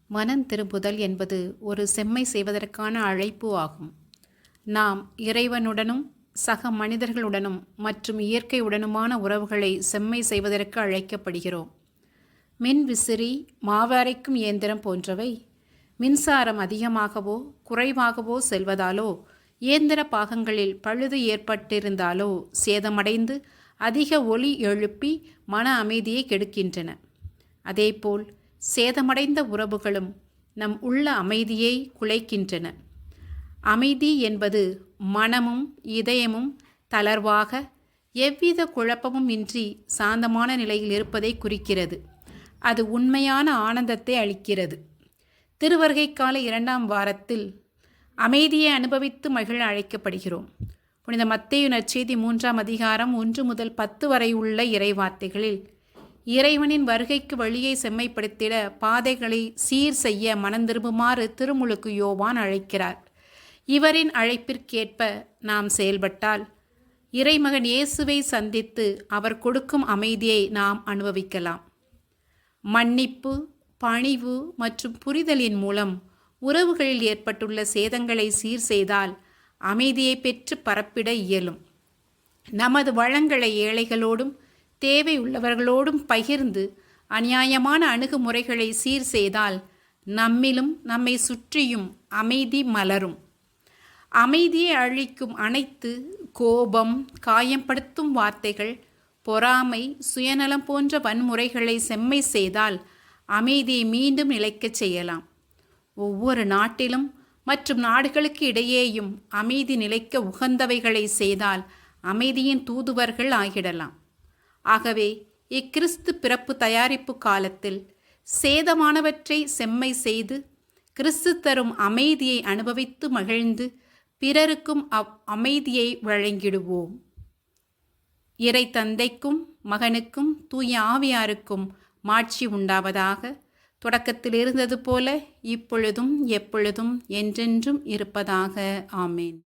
மனம் திரும்புதல் என்பது ஒரு செம்மை செய்வதற்கான அழைப்பு ஆகும். நாம் இறைவனுடனும் சக மனிதர்களுடனும் மற்றும் இயற்கையுடனுமான உறவுகளை செம்மை செய்வதற்கு அழைக்கப்படுகிறோம். மின் விசிறி, மாவரைக்கும் இயந்திரம் போன்றவை மின்சாரம் அதிகமாகவோ குறைவாகவோ செல்வதாலோ, இயந்திர பாகங்களில் பழுது ஏற்பட்டிருந்தாலோ சேதமடைந்து அதிக ஒலி எழுப்பி மன அமைதியை கெடுக்கின்றன. அதேபோல் சேதமடைந்த உறவுகளும் நம் உள்ள அமைதியை குலைக்கின்றன. அமைதி என்பது மனமும் இதயமும் தளர்வாக, எவ்வித குழப்பமும் இன்றி சாந்தமான நிலையில் இருப்பதை குறிக்கிறது. அது உண்மையான ஆனந்தத்தை அளிக்கிறது. திருவருகை கால 2ஆம் வாரத்தில் அமைதியை அனுபவித்து மகிழ அழைக்கப்படுகிறோம். புனித மத்தேயு நற்செய்தி 3ஆம் அதிகாரம் 1 முதல் 10 வரை உள்ள இறைவார்த்தைகளில் இறைவனின் வருகைக்கு வழியை செம்மைப்படுத்திட பாதைகளை சீர் செய்ய மனந்திரும்புமாறு திருமுழுக்கு யோவான் அழைக்கிறார். இவரின் அழைப்பிற்கேற்ப நாம் செயல்பட்டால் இறைமகன் இயேசுவை சந்தித்து அவர் கொடுக்கும் அமைதியை நாம் அனுபவிக்கலாம். மன்னிப்பு, பணிவு மற்றும் புரிதலின் மூலம் உறவுகளில் ஏற்பட்டுள்ள சேதங்களை சீர் செய்தால் அமைதியை பெற்று பரப்பிட இயலும். நமது வளங்களை ஏழைகளோடும் தேவை உள்ளவர்களோடும் பகிர்ந்து அநியாயமான அணுகுமுறைகளை சீர் செய்தால் நம்மிலும் நம்மை சுற்றியும் அமைதி மலரும். அமைதியை அழிக்கும் அனைத்து கோபம், காயப்படுத்தும் வார்த்தைகள், பொறாமை, சுயநலம் போன்ற வன்முறைகளை செம்மை செய்தால் அமைதியை மீண்டும் நிலைக்கச் செய்யலாம். ஒவ்வொரு நாட்டிலும் மற்றும் நாடுகளுக்கு இடையேயும் அமைதி நிலைக்க உகந்தவைகளை செய்தால் அமைதியின் தூதுவர்கள் ஆகிடலாம். ஆகவே இக்கிறிஸ்து பிறப்பு தயாரிப்பு காலத்தில் சேதமானவற்றை செம்மை செய்து கிறிஸ்து தரும் அமைதியை அனுபவித்து மகிழ்ந்து பிறருக்கும் அமைதியை வழங்கிடுவோம். இறை தந்தைக்கும் மகனுக்கும் தூய ஆவியாருக்கும் மாட்சி உண்டாவதாக. தொடக்கத்தில் இருந்தது போல இப்பொழுதும் எப்பொழுதும் என்றென்றும் இருப்பதாக. ஆமேன்.